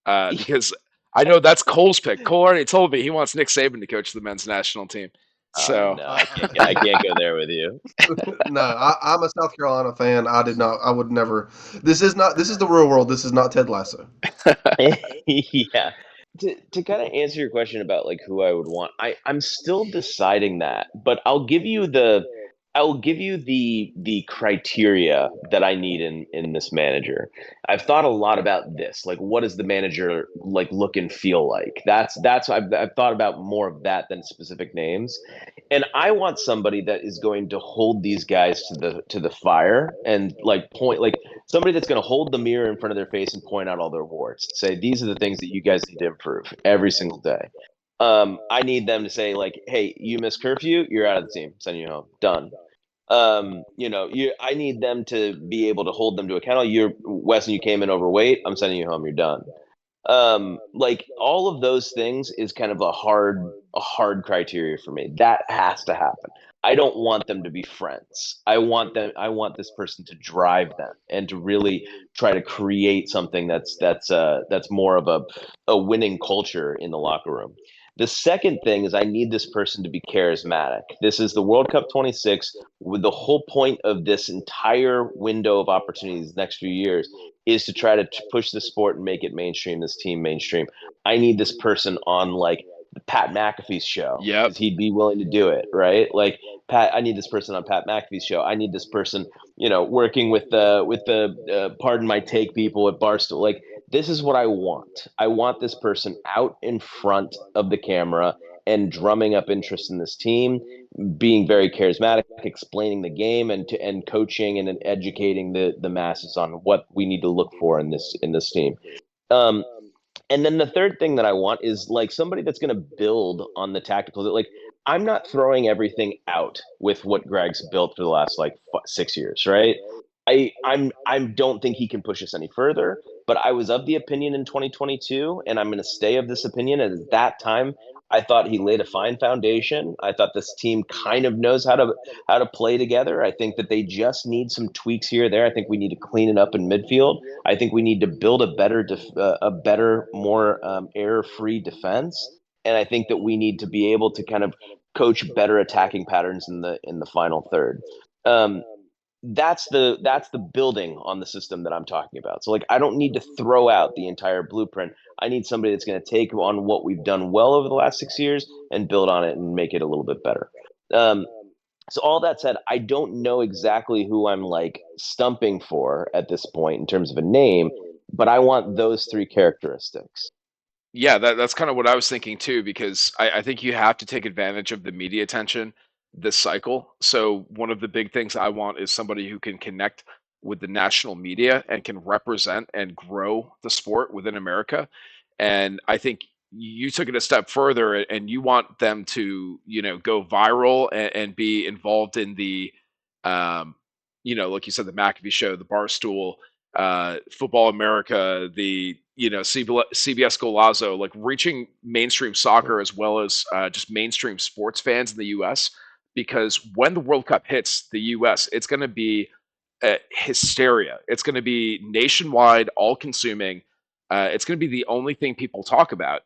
Because I know that's Cole's pick. Cole already told me he wants Nick Saban to coach the men's national team. So No, I can't go there with you. No, I'm a South Carolina fan. I did not. I would never. This is not. This is the real world. This is not Ted Lasso. Yeah. To kind of answer your question about like who I would want, I'm still deciding that, but I'll give you the criteria that I need in this manager. I've thought a lot about this. Like, what does the manager like look and feel like? That's I've thought about more of that than specific names. And I want somebody that is going to hold these guys to the fire and like point, like somebody that's going to hold the mirror in front of their face and point out all their warts. Say these are the things that you guys need to improve every single day. I need them to say like, hey, you missed curfew, you're out of the team, send you home, done. I need them to be able to hold them to account. You're Weston, you came in overweight, I'm sending you home, you're done. Like all of those things is kind of a hard criteria for me. That has to happen. I don't want them to be friends. I want this person to drive them and to really try to create something that's more of a winning culture in the locker room. The second thing is I need this person to be charismatic. This is the World Cup 26. With the whole point of this entire window of opportunities next few years is to try to push the sport and make it mainstream, this team mainstream. I need this person on like Pat McAfee's show yep. because he'd be willing to do it, right? Like I need this person on Pat McAfee's show. I need this person, working with the pardon my take people at Barstool. Like this is what I want. I want this person out in front of the camera and drumming up interest in this team, being very charismatic, explaining the game and coaching and educating the masses on what we need to look for in this team. Um, and then the third thing that I want is like somebody that's going to build on the tactical. Like I'm not throwing everything out with what Greg's built for the last like 6 years, right? I don't think he can push us any further. But I was of the opinion in 2022, and I'm going to stay of this opinion. And at that time, I thought he laid a fine foundation. I thought this team kind of knows how to play together. I think that they just need some tweaks here or there. I think we need to clean it up in midfield. I think we need to build a better, more error-free defense. And I think that we need to be able to kind of coach better attacking patterns in the final third. That's the building on the system that I'm talking about. So like I don't need to throw out the entire blueprint. I need somebody that's going to take on what we've done well over the last 6 years and build on it and make it a little bit better. So all that said, I don't know exactly who I'm like stumping for at this point in terms of a name, but I want those three characteristics. Yeah, that's kind of what I was thinking too, because I think you have to take advantage of the media attention this cycle. So one of the big things I want is somebody who can connect with the national media and can represent and grow the sport within America. And I think you took it a step further and you want them to, go viral and be involved in the, um, like you said, the McAfee show, the Barstool, Football America, the CBS Golazo, like reaching mainstream soccer as well as just mainstream sports fans in the U.S. Because when the World Cup hits the U.S., it's going to be hysteria. It's going to be nationwide, all-consuming. It's going to be the only thing people talk about.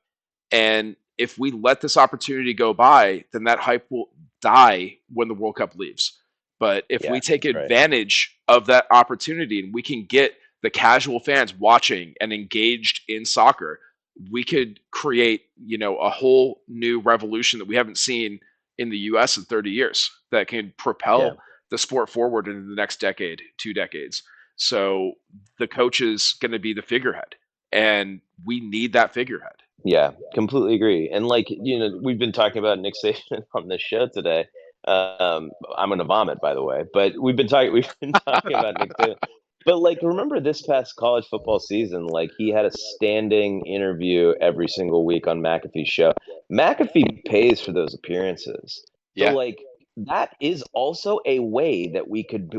And if we let this opportunity go by, then that hype will die when the World Cup leaves. But if Yeah, we take right. advantage of that opportunity and we can get the casual fans watching and engaged in soccer, we could create, a whole new revolution that we haven't seen in the US in 30 years that can Yeah. propel the sport forward into the next decade, 2 decades. So the coach is going to be the figurehead, and we need that figurehead. Yeah, completely agree. And like, we've been talking about Nick Saban on this show today. I'm gonna vomit, by the way, but we've been talking about Nick Saban. But like, remember this past college football season, like he had a standing interview every single week on McAfee's show. McAfee pays for those appearances. So Yeah. like that is also a way that we could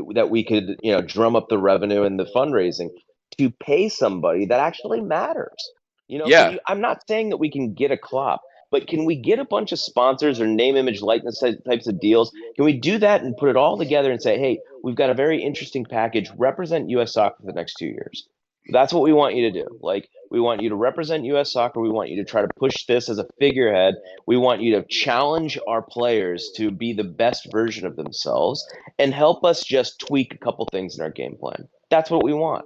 drum up the revenue and the fundraising to pay somebody that actually matters. Yeah. I'm not saying that we can get a Klopp, but can we get a bunch of sponsors or name, image, likeness types of deals? Can we do that and put it all together and say, hey, we've got a very interesting package. Represent U.S. soccer for the next 2 years. That's what we want you to do. Like, we want you to represent U.S. soccer. We want you to try to push this as a figurehead. We want you to challenge our players to be the best version of themselves and help us just tweak a couple things in our game plan. That's what we want.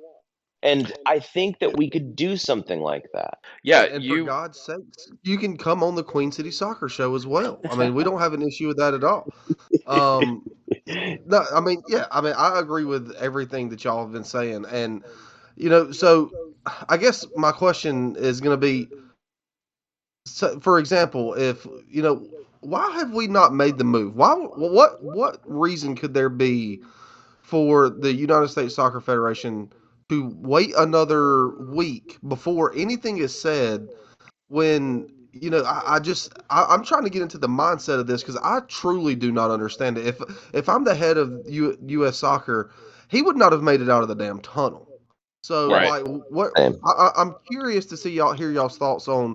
And I think that we could do something like that. Yeah. And for God's sakes, you can come on the Queen City Soccer Show as well. I mean, we don't have an issue with that at all. Um, no, I mean, yeah, I mean, I agree with everything that y'all have been saying, and so I guess my question is going to be, so, for example, if why have we not made the move? What reason could there be for the United States Soccer Federation to wait another week before anything is said when I'm trying to get into the mindset of this because I truly do not understand it. If I'm the head of U.S. Soccer, he would not have made it out of the damn tunnel. So Yeah. Right. like, what Same. I'm curious to hear y'all's thoughts on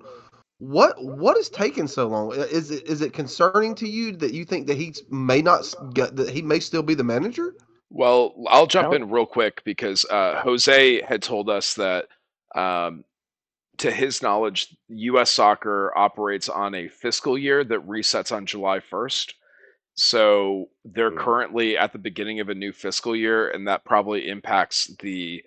what is taking so long. Is it concerning to you that you think that he may still be the manager? Well, I'll I jump don't. in real quick because Jose had told us that, um, to his knowledge, U.S. soccer operates on a fiscal year that resets on July 1st. So they're Mm, currently at the beginning of a new fiscal year, and that probably impacts the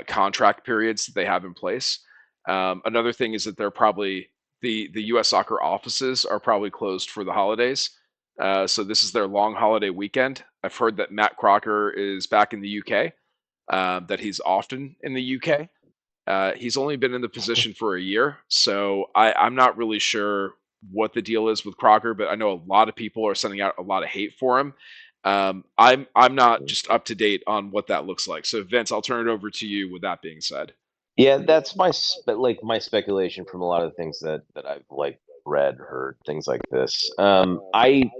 contract periods that they have in place. Another thing is that they're probably the U.S. soccer offices are probably closed for the holidays. So this is their long holiday weekend. I've heard that Matt Crocker is back in the UK, that he's often in the UK. He's only been in the position for a year, so I'm not really sure what the deal is with Crocker, but I know a lot of people are sending out a lot of hate for him. I'm not mm. just up to date on what that looks like. So Vince, I'll turn it over to you with that being said. Yeah, that's my speculation from a lot of the things that I've like read, heard, things like this. I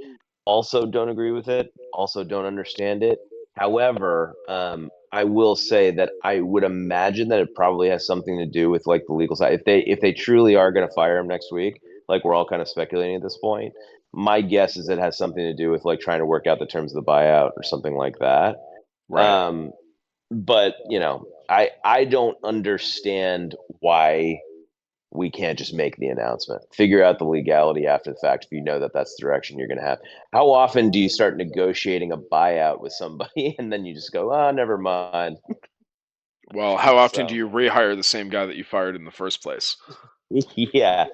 also don't agree with it. Also don't understand it. However, I will say that I would imagine that it probably has something to do with like the legal side. If they truly are going to fire him next week, like we're all kind of speculating at this point, my guess is it has something to do with like trying to work out the terms of the buyout or something like that. Right. Um, but I don't understand why we can't just make the announcement. Figure out the legality after the fact if you know that that's the direction you're going to have. How often do you start negotiating a buyout with somebody and then you just go, oh, never mind? Well, how often do So you rehire the same guy that you fired in the first place? yeah,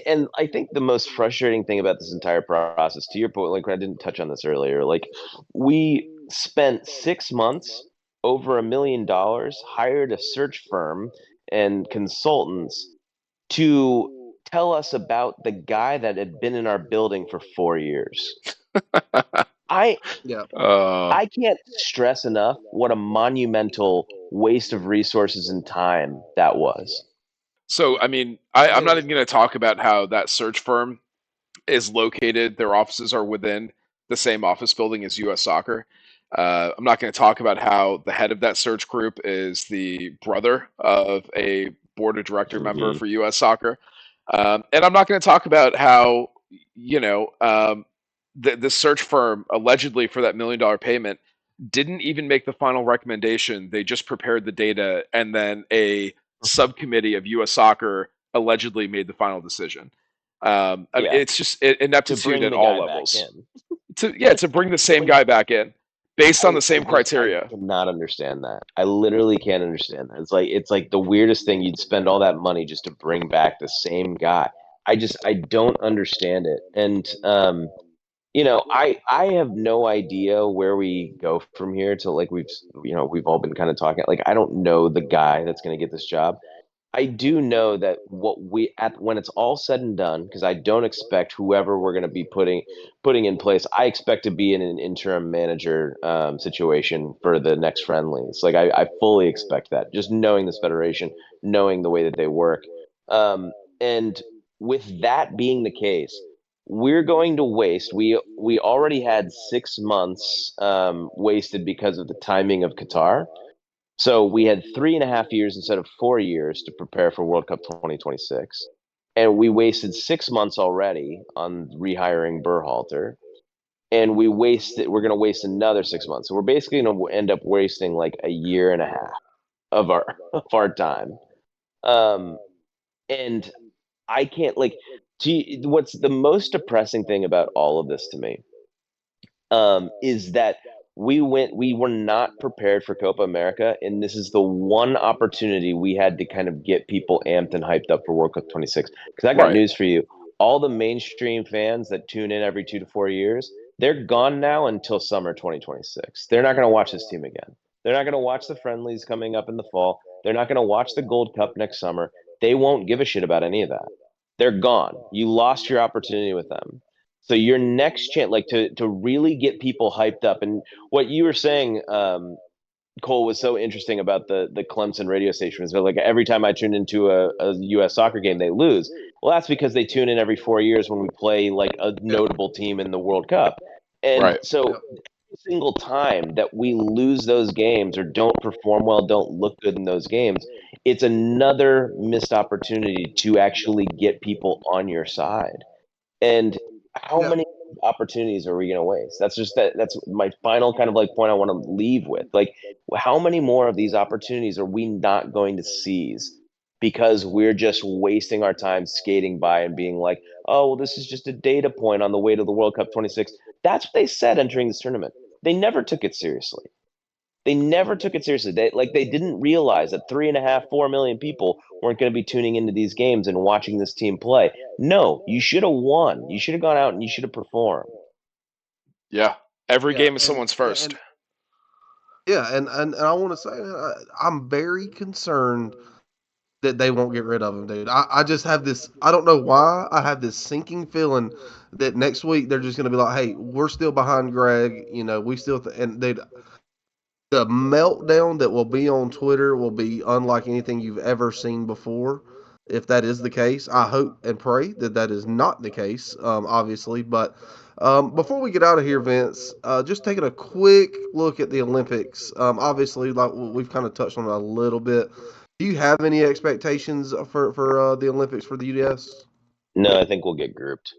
and I think the most frustrating thing about this entire process, to your point, like I didn't touch on this earlier, like we spent 6 months, over $1 million, hired a search firm and consultants to tell us about the guy that had been in our building for 4 years. I Yeah. I can't stress enough what a monumental waste of resources and time that was. So, I mean, I'm not And even going to talk about how that search firm is located. Their offices are within the same office building as U.S. Soccer. I'm not going to talk about how the head of that search group is the brother of a board of director member Hmm. for U.S. Soccer. And I'm not going to talk about how, you know, the search firm allegedly for that $1 million payment didn't even make the final recommendation. They just prepared the data, and then a subcommittee of U.S. Soccer allegedly made the final decision. I mean, Yeah, it's just to ineptitude bring at the all guy back levels. in. To bring the same Like, guy back in, based on the I same just I criteria. cannot understand that. I literally can't understand that. It's like the weirdest thing. You'd spend all that money just to bring back the same guy. I don't understand it. And I have no idea where we go from here to like we've all been kind of talking. Like I don't know the guy that's going to get this job. I do know that what we at when it's all said and done, because I don't expect whoever we're going to be putting in place. I expect to be in an interim manager situation for the next friendlies. Like I fully expect that. Just knowing this federation, knowing the way that they work, and with that being the case, we're going to waste. We already had 6 months wasted because of the timing of Qatar. So we had 3.5 years instead of 4 years to prepare for World Cup 2026. And we wasted 6 months already on rehiring Berhalter. And we're going to waste another 6 months. So we're basically going to end up wasting like a year and a half of our time. And I can't like, what's the most depressing thing about all of this to me is that we were not prepared for Copa America, and this is the one opportunity we had to kind of get people amped and hyped up for World Cup 26. Because I got Right. news for you. All the mainstream fans that tune in every 2 to 4 years, they're gone now until summer 2026. They're not going to watch this team again. They're not going to watch the friendlies coming up in the fall. They're not going to watch the Gold Cup next summer. They won't give a shit about any of that. They're gone. You lost your opportunity with them. So your next chance, like to really get people hyped up, and what you were saying, Cole, was so interesting about the Clemson radio station. So like every time I tune into a U.S. soccer game, they lose. Well, that's because they tune in every 4 years when we play like a Yeah. notable team in the World Cup, and Right. so Yep. every single time that we lose those games or don't perform well, don't look good in those games, it's another missed opportunity to actually get people on your side. And how Yeah. many opportunities are we going to waste? That's my final kind of like point I want to leave with. Like, how many more of these opportunities are we not going to seize because we're just wasting our time skating by and being like, oh, well, this is just a data point on the way to the World Cup 26. That's what they said entering this tournament. They never took it seriously. They never took it seriously. They didn't realize that 3.5, 4 million people weren't going to be tuning into these games and watching this team play. No, you should have won. You should have gone out and you should have performed. Yeah. Every Yeah. game is someone's first. Yeah, and I want to say I'm very concerned that they won't get rid of him, dude. I just have this. I don't know why. I have this sinking feeling that next week they're just going to be like, "Hey, we're still behind Greg. You know, we still." And they the meltdown that will be on Twitter will be unlike anything you've ever seen before. If that is the case, I hope and pray that that is not the case, obviously. But before we get out of here, Vince, just taking a quick look at the Olympics. Obviously, like we've kind of touched on it a little bit. Do you have any expectations for the Olympics for the UDS? No, I think we'll get grouped.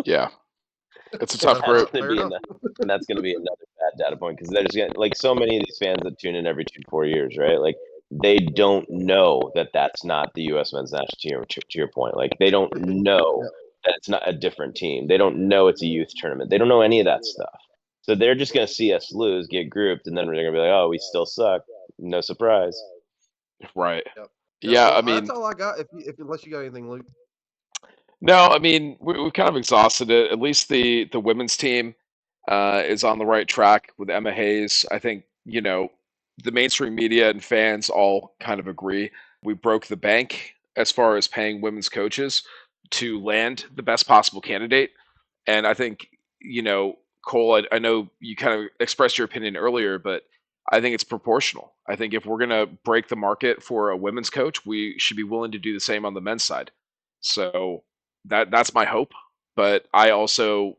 Yeah. It's a Yeah, tough group. fair enough. And that's going to be another bad data point because there's gonna, like so many of these fans that tune in every 2 to 4 years, right? Like they don't know that that's not the U.S. men's national team. To your point, like they don't know Yeah, that it's not a different team. They don't know it's a youth tournament. They don't know any of that stuff. So they're just going to see us lose, get grouped, and then they're going to be like, "Oh, we still suck." No surprise. Right. yep, yep. Yeah. I Well, that's mean, all I got. If unless you got anything, Luke. no, I mean, we've kind of exhausted it. At least the women's team is on the right track with Emma Hayes. I think, the mainstream media and fans all kind of agree. We broke the bank as far as paying women's coaches to land the best possible candidate. And I think, Cole, I know you kind of expressed your opinion earlier, but I think it's proportional. I think if we're going to break the market for a women's coach, we should be willing to do the same on the men's side. So that's my hope. But I also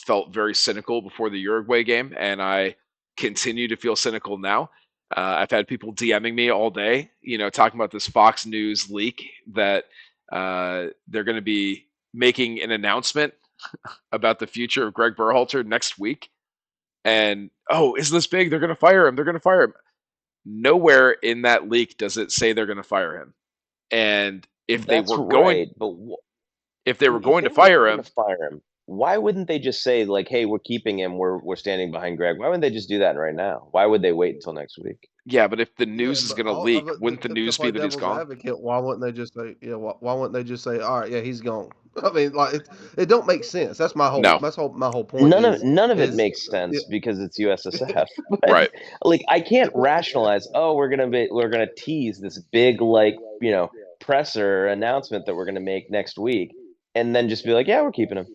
felt very cynical before the Uruguay game, and I continue to feel cynical now. I've had people DMing me all day, talking about this Fox News leak that they're going to be making an announcement about the future of Greg Berhalter next week. And oh, isn't this big? They're going to fire him. They're going to fire him. Nowhere in that leak does it say they're going to fire him. And That's right, but if they were if they going were to fire going him, to fire him, why wouldn't they just say like, "Hey, we're keeping him. We're standing behind Greg." Why wouldn't they just do that right now? Why would they wait until next week? Yeah, but if the Yeah, news is but going to leak, wouldn't the to news be play that he's devil's gone? advocate, why wouldn't they just say, yeah, why wouldn't they just say, all right, yeah, he's gone? I mean, like it don't make sense. That's No. my whole point None of it is makes yeah, sense because it's USSF. But Right. like, I can't rationalize. Oh, we're gonna tease this big like presser announcement that we're gonna make next week, and then just be like, yeah, we're keeping him.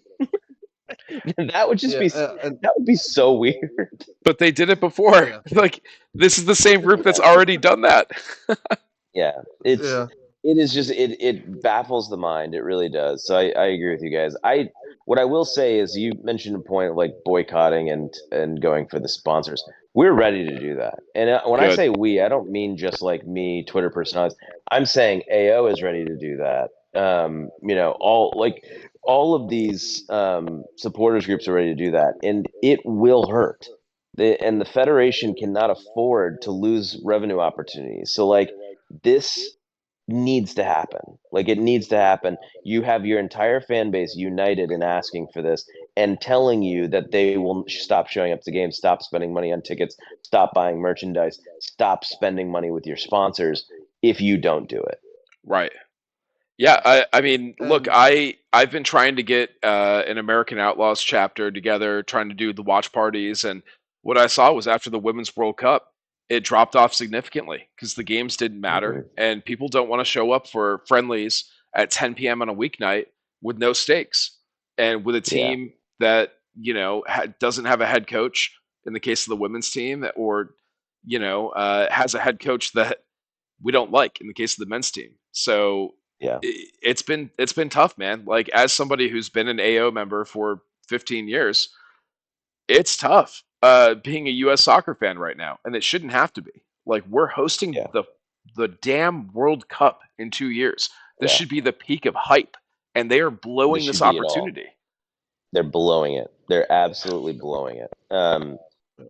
That would just yeah, be and that would be so weird. But they did it before. yeah, Like, this is the same group that's already done that. Yeah, yeah, it is just it baffles the mind. It really does. So I agree with you guys. What I will say is you mentioned a point of like boycotting and going for the sponsors. We're ready to do that. And when I Good. say we, I don't mean just like me, Twitter personalities. I'm saying AO is ready to do that. All of these supporters groups are ready to do that, and it will hurt. And the federation cannot afford to lose revenue opportunities. So like this needs to happen. Like it needs to happen. You have your entire fan base united in asking for this and telling you that they will stop showing up to games, stop spending money on tickets, stop buying merchandise, stop spending money with your sponsors if you don't do it. Right. Yeah, I mean, look, and I've been trying to get an American Outlaws chapter together, trying to do the watch parties, and what I saw was after the Women's World Cup, it dropped off significantly because the games didn't matter, Mhm. and people don't want to show up for friendlies at 10 p.m. on a weeknight with no stakes, and with a Yeah, team that doesn't have a head coach in the case of the women's team, or has a head coach that we don't like in the case of the men's team. So yeah, it's been tough, man. Like as somebody who's been an AO member for 15 years, it's tough being a US soccer fan right now, and it shouldn't have to be. Like we're hosting yeah, the damn World Cup in 2 years. This yeah. should be the peak of hype, and they are This blowing this should be it all. opportunity. They're blowing it. They're absolutely blowing it.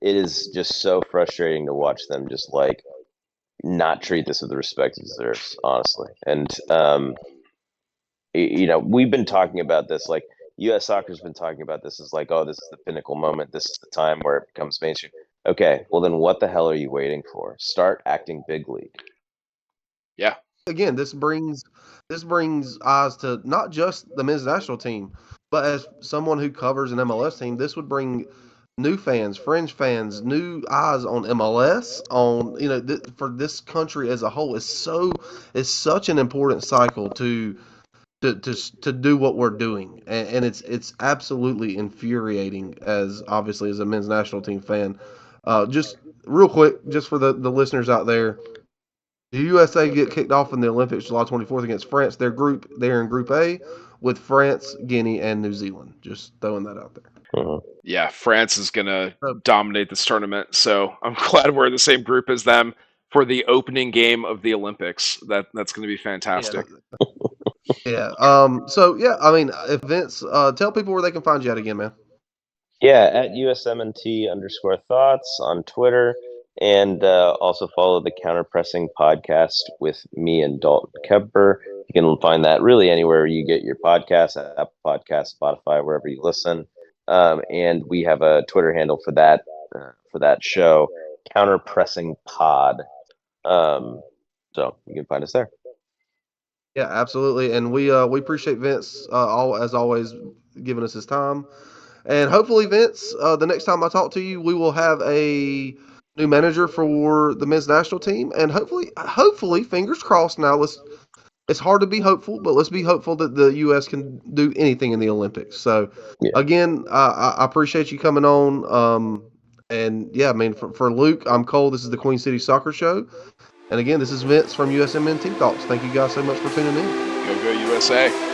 It is just so frustrating to watch them just like not treat this with the respect it deserves, honestly. And we've been talking about this. Like U.S. Soccer's been talking about this as like, oh, this is the pinnacle moment. This is the time where it becomes mainstream. Okay, well then, what the hell are you waiting for? Start acting big league. Yeah. again, this brings eyes to not just the men's national team, but as someone who covers an MLS team, this would bring new fans, fringe fans, new eyes on MLS, on for this country as a whole. It's such an important cycle to do what we're doing, and it's absolutely infuriating as obviously as a men's national team fan. Just real quick, just for the listeners out there, the USA get kicked off in the Olympics July 24th against France. They're in Group A with France, Guinea, and New Zealand. Just throwing that out there. Mhm. Yeah, France is going to So, dominate this tournament. So I'm glad we're in the same group as them for the opening game of the Olympics. That's going to be yeah, fantastic. yeah. So yeah, I mean, if Vince, tell people where they can find you at again, man. Yeah, at USMNT_thoughts on Twitter, and also follow the Counterpressing podcast with me and Dalton Kemper. You can find that really anywhere you get your podcasts, Apple Podcasts, Spotify, wherever you listen. And we have a Twitter handle for that show, Counterpressing Pod. So you can find us there. Yeah, absolutely. And we appreciate Vince all as always giving us his time. And hopefully, Vince, the next time I talk to you, we will have a new manager for the men's national team, and hopefully, fingers crossed. Now, it's hard to be hopeful, but let's be hopeful that the U.S. can do anything in the Olympics. So, Yeah. again, I appreciate you coming on. And yeah, I mean, for Luke, I'm Cole. This is the Queen City Soccer Show. And again, this is Vince from USMNT Thoughts. Thank you guys so much for tuning in. Go USA.